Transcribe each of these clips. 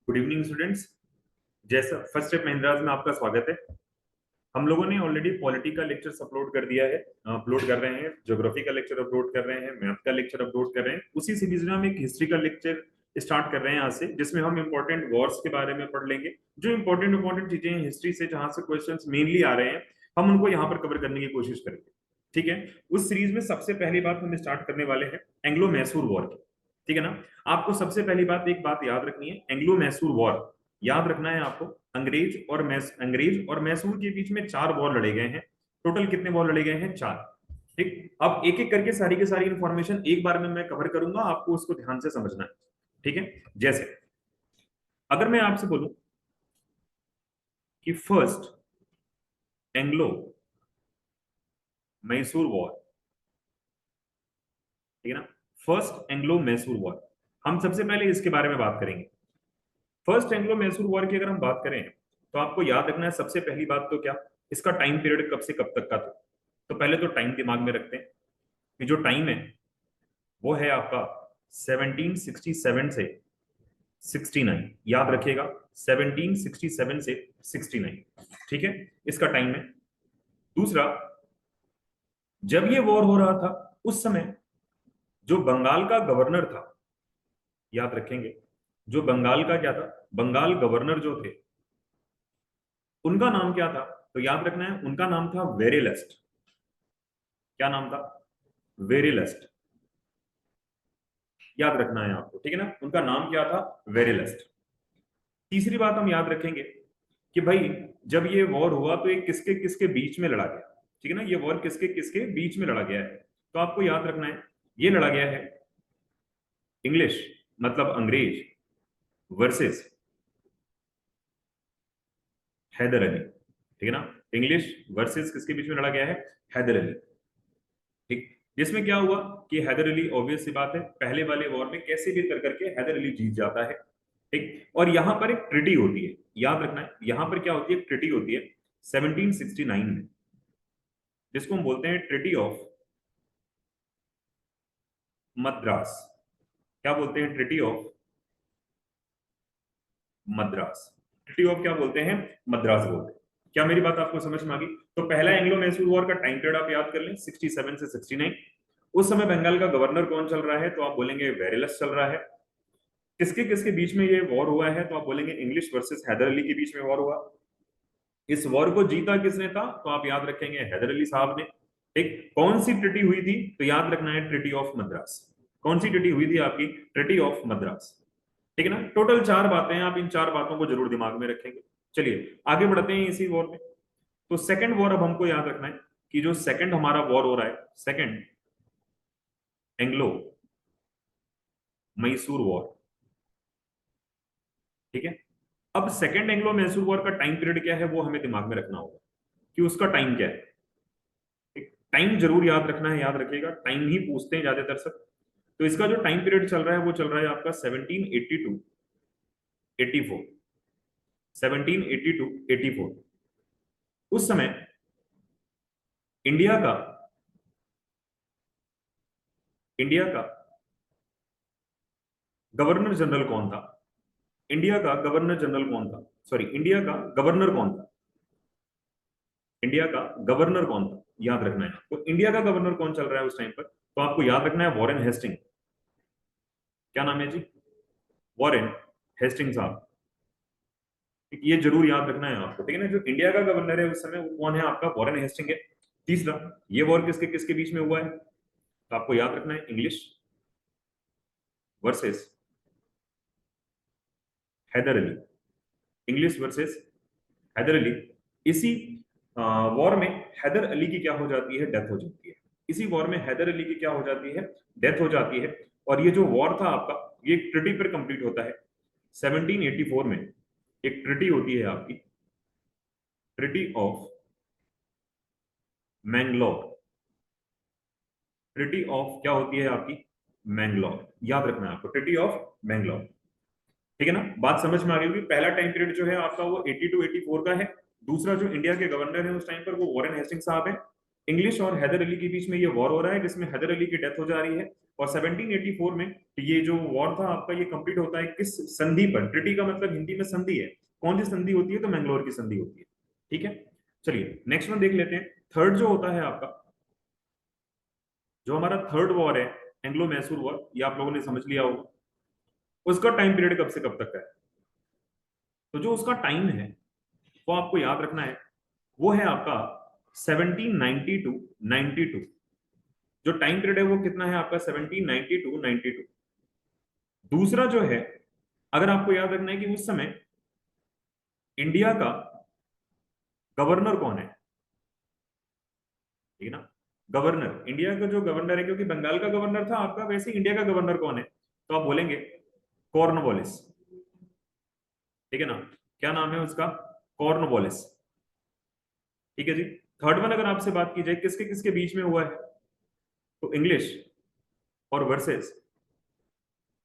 Good evening students. जैसा first step Mahindras में आपका स्वागत है। हम लोगों ने ऑलरेडी पॉलिटी का लेक्चर अपलोड कर दिया है, अपलोड कर रहे हैं, ज्योग्राफी का लेक्चर अपलोड कर रहे हैं, मैथ का लेक्चर अपलोड कर रहे हैं। उसी सीरीज में हम एक हिस्ट्री का लेक्चर स्टार्ट कर रहे हैं आज से, जिसमें हम इंपॉर्टेंट वॉर्स के बारे में पढ़ लेंगे। जो इंपॉर्टेंट चीजें हैं हिस्ट्री से, जहां से क्वेश्चंस मेनली आ रहे हैं, हम उनको यहाँ पर कवर करने की कोशिश करेंगे। ठीक है। उस सीरीज में सबसे पहली बात हम स्टार्ट करने वाले हैं एंग्लो मैसूर वॉर की। ठीक है ना। आपको सबसे पहली बात एक बात याद रखनी है, एंग्लो मैसूर वॉर याद रखना है आपको। अंग्रेज और मैसूर के बीच में 4 वॉर लड़े गए हैं। टोटल कितने वॉर लड़े गए हैं? 4। ठीक। अब एक एक करके सारी की सारी इंफॉर्मेशन एक बार में मैं कवर करूंगा, आपको उसको ध्यान से समझना है। ठीक है। जैसे अगर मैं आपसे बोलूं कि फर्स्ट एंग्लो मैसूर वॉर, ठीक है ना, फर्स्ट एंग्लो मैसूर वॉर, हम सबसे पहले इसके बारे में बात करेंगे। फर्स्ट एंग्लो मैसूर वॉर की अगर हम बात करें तो आपको याद रखना है सबसे पहली बात तो क्या, इसका टाइम पीरियड कब से कब तक का था। तो पहले तो टाइम दिमाग में रखते हैं कि जो टाइम है वो है आपका 1767 से 69। याद रखिएगा 1767 से 69। ठीक है, इसका टाइम है। दूसरा, जब ये वॉर हो रहा था उस समय जो बंगाल का गवर्नर था, याद रखेंगे, जो बंगाल का क्या था, बंगाल गवर्नर जो थे, उनका नाम क्या था? तो याद रखना है उनका नाम था वेरेलस्ट। क्या नाम था? वेरेलस्ट। याद रखना है आपको, ठीक है ना, उनका नाम क्या था? वेरेलस्ट। तीसरी बात हम याद रखेंगे कि भाई जब ये वॉर हुआ तो ये किसके किसके बीच में लड़ा गया। ठीक है ना, ये वॉर किसके किसके बीच में लड़ा गया है? तो आपको याद रखना है ये लड़ा गया है इंग्लिश, मतलब अंग्रेज, वर्सेस हैदर अली। ठीक है ना, इंग्लिश वर्सेस किसके बीच में लड़ा गया है? हैदर अली। ठीक। जिसमें क्या हुआ कि हैदर अली, ऑब्वियस सी बात है, पहले वाले वॉर में कैसे भी कर करके हैदर अली जीत जाता है। ठीक। और यहां पर एक ट्रिटी होती है, याद रखना है यहां पर क्या होती है? ट्रिटी होती है 1769 में, जिसको हम बोलते हैं ट्रिटी ऑफ मद्रास। क्या बोलते हैं? Treaty of Madras. Treaty of क्या बोलते हैं? मद्रास बोलते हैं। क्या मेरी बात आपको समझ में आ गई? तो पहला एंग्लो मैसूर वॉर का टाइम पीरियड आप याद कर लें 67 से 69। उस समय बंगाल का गवर्नर कौन चल रहा है? तो आप बोलेंगे वेरेलस चल रहा है। किसके किसके बीच में ये वॉर हुआ है? तो आप बोलेंगे इंग्लिश वर्सेस हैदर अली के बीच में वॉर हुआ। इस वॉर को जीता किसने था? तो आप याद रखेंगे हैदर अली साहब ने। ठीक। कौन सी ट्रिटी हुई थी? तो याद रखना है ट्रिटी ऑफ मद्रास। कौन सी ट्रिटी हुई थी आपकी? Treaty of Madras. ठीक है ना। टोटल 4 बातें हैं, आप इन 4 बातों को जरूर दिमाग में रखेंगे। चलिए आगे बढ़ते हैं इसी वॉर में। तो सेकंड वॉर अब हमको याद रखना है कि जो सेकंड हमारा वॉर हो रहा है, सेकंड एंग्लो मैसूर वॉर। ठीक है। अब सेकंड एंग्लो मैसूर वॉर का टाइम पीरियड क्या है वो हमें दिमाग में रखना होगा कि उसका टाइम क्या है। टाइम जरूर याद रखना है, याद रखिएगा, टाइम ही पूछते हैं ज्यादातर सब। तो इसका जो टाइम पीरियड चल रहा है वो चल रहा है आपका 1782 84। 1782 84। उस समय इंडिया का इंडिया का गवर्नर जनरल कौन था? इंडिया का गवर्नर जनरल कौन था? सॉरी, इंडिया का गवर्नर कौन था? इंडिया का गवर्नर कौन था? याद रखना है। तो इंडिया का गवर्नर कौन चल रहा है उस टाइम पर? तो आपको याद रखना है वॉरेन हेस्टिंग। क्या नाम है जी? वॉरेन हेस्टिंग साहब। ये जरूर याद रखना है आपको, ठीक है ना। जो इंडिया का गवर्नर है उस समय वो कौन है? आपका वॉरेन हेस्टिंग है। तीसरा, ये वॉर किसके किसके बीच में हुआ है? तो आपको याद रखना है English versus Hyder Ali. English versus Hyder Ali. इसी वॉर में हैदर अली की क्या हो जाती है? डेथ हो जाती है। इसी वॉर में हैदर अली की क्या हो जाती है? डेथ हो जाती है। और ये जो वॉर था आपका, ये एक ट्रिटी पर कंप्लीट होता है 1784 में। एक ट्रिटी होती है आपकी, treaty of Mangalore. Treaty of क्या होती है आपकी? मैंगलोर। याद रखना है आपको, ट्रिटी ऑफ मैंगलोर। ठीक है ना, बात समझ में आ गई होगी। पहला टाइम पीरियड जो है आपका वो 80 टू 84 का है। दूसरा, जो इंडिया के गवर्नर है उस टाइम पर वो वॉरेन हेस्टिंग साहब है। इंग्लिश और हैदर अली के बीच में ये वॉर हो रहा है जिसमें हैदर अली की डेथ हो जा रही है। और 1784 में ये जो वॉर था आपका ये कंप्लीट होता है किस संधि पर? ट्रिटी का मतलब हिंदी में संधि है। कौन सी संधि होती है? तो मैंगलोर की संधि होती है। ठीक है, चलिए नेक्स्ट वन देख लेते हैं। थर्ड जो होता है आपका, जो हमारा थर्ड वॉर है, एंग्लो मैसूर वॉर, ये आप लोगों ने समझ लिया होगा। उसका टाइम पीरियड कब से कब तक का है? तो जो उसका टाइम है वो आपको याद रखना है, वो है आपका 1790 टू 92। जो टाइम पीरियड है वो कितना है आपका? 1790 टू 92। दूसरा जो है, अगर आपको याद रखना है कि उस समय इंडिया का गवर्नर कौन है, ठीक है ना? गवर्नर, इंडिया का जो गवर्नर है, क्योंकि बंगाल का गवर्नर था आपका, वैसे इंडिया का गवर्नर कौन है? तो आप बोलेंगे कॉर्नवालिस। ठीक है ना? क्या नाम है उसका? कॉर्नवालिस। ठीक है जी। थर्ड वन अगर आपसे बात की जाए किसके किसके बीच में हुआ है, तो इंग्लिश और वर्सेस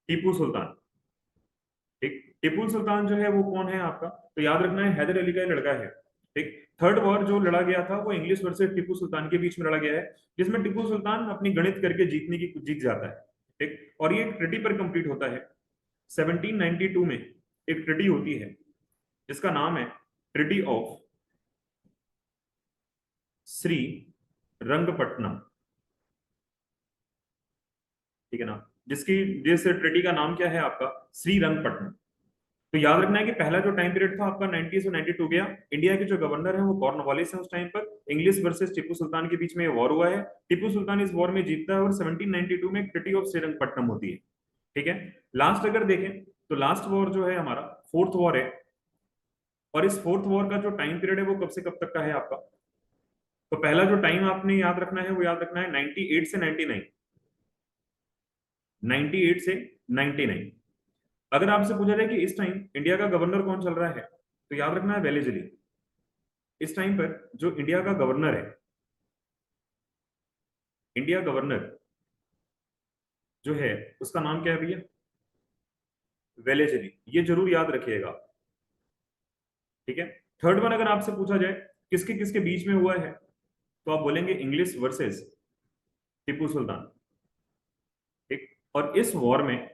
टीपू सुल्तान। ठीक, टीपू सुल्तान जो है वो कौन है आपका? तो याद रखना है हैदर अली का लड़का है। ठीक, थर्ड वॉर जो लड़ा गया था वो इंग्लिश वर्सेस टीपू सुल्तान के बीच में लड़ा गया है, जिसमें टीपू सुल्तान अपनी गणित करके जीत जाता है। ठीक, और ये एक ट्रिटी पर कंप्लीट होता है। 1792 में एक ट्रिटी होती है जिसका नाम है ट्रिटी ऑफ श्री रंगपट्टनम। ठीक है ना? जिस ट्रिटी का नाम क्या है आपका? श्रीरंगपट्टनम। तो याद रखना है कि पहला जो टाइम पीरियड था आपका 90 से 92 गया। इंडिया के जो गवर्नर है वो कॉर्नवालिस है उस टाइम पर। इंग्लिश वर्सेस टीपू सुल्तान के बीच में वॉर हुआ है। टीपू सुल्तान इस वॉर में जीतता है और 1792 में ट्रिटी ऑफ श्रीरंगपट्टनम होती है। ठीक है, लास्ट अगर देखें तो लास्ट वॉर जो है हमारा फोर्थ वॉर है। और इस फोर्थ वॉर का जो टाइम पीरियड है वो कब से कब तक का है आपका? तो पहला जो टाइम आपने याद रखना है वो याद रखना है 98 से 99। 98 से 99। अगर आपसे पूछा जाए कि इस टाइम इंडिया का गवर्नर कौन चल रहा है, तो याद रखना है वेलेजली। इस टाइम पर जो इंडिया का गवर्नर है, इंडिया गवर्नर जो है उसका नाम क्या है भैया? वेलेजली। ये जरूर याद रखिएगा। ठीक है, थर्ड वन अगर आपसे पूछा जाए किसके किसके बीच में हुआ है, तो आप बोलेंगे इंग्लिश वर्सेस टीपू सुल्तान। ठीक, और इस वॉर में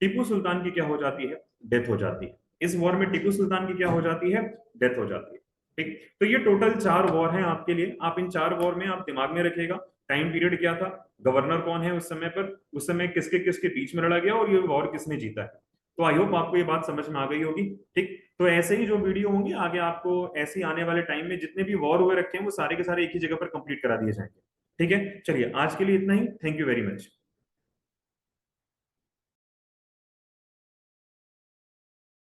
टीपू सुल्तान की क्या हो जाती है? डेथ हो जाती है। इस वॉर में टीपू सुल्तान की क्या हो जाती है? डेथ हो जाती है। ठीक, तो ये टोटल 4 वॉर हैं आपके लिए। आप इन 4 वॉर में आप दिमाग में रखिएगा टाइम पीरियड क्या था, गवर्नर कौन है उस समय पर, उस समय किसके किसके बीच में लड़ा गया और ये वॉर किसने जीता है। तो आई होप आपको ये बात समझ में आ गई होगी। ठीक, तो ऐसे ही जो वीडियो होंगी आगे आपको ऐसे ही आने वाले टाइम में जितने भी वॉर हुए रखे हैं वो सारे के सारे एक ही जगह पर कंप्लीट करा दिए जाएंगे। ठीक है, चलिए आज के लिए इतना ही। Thank you very much.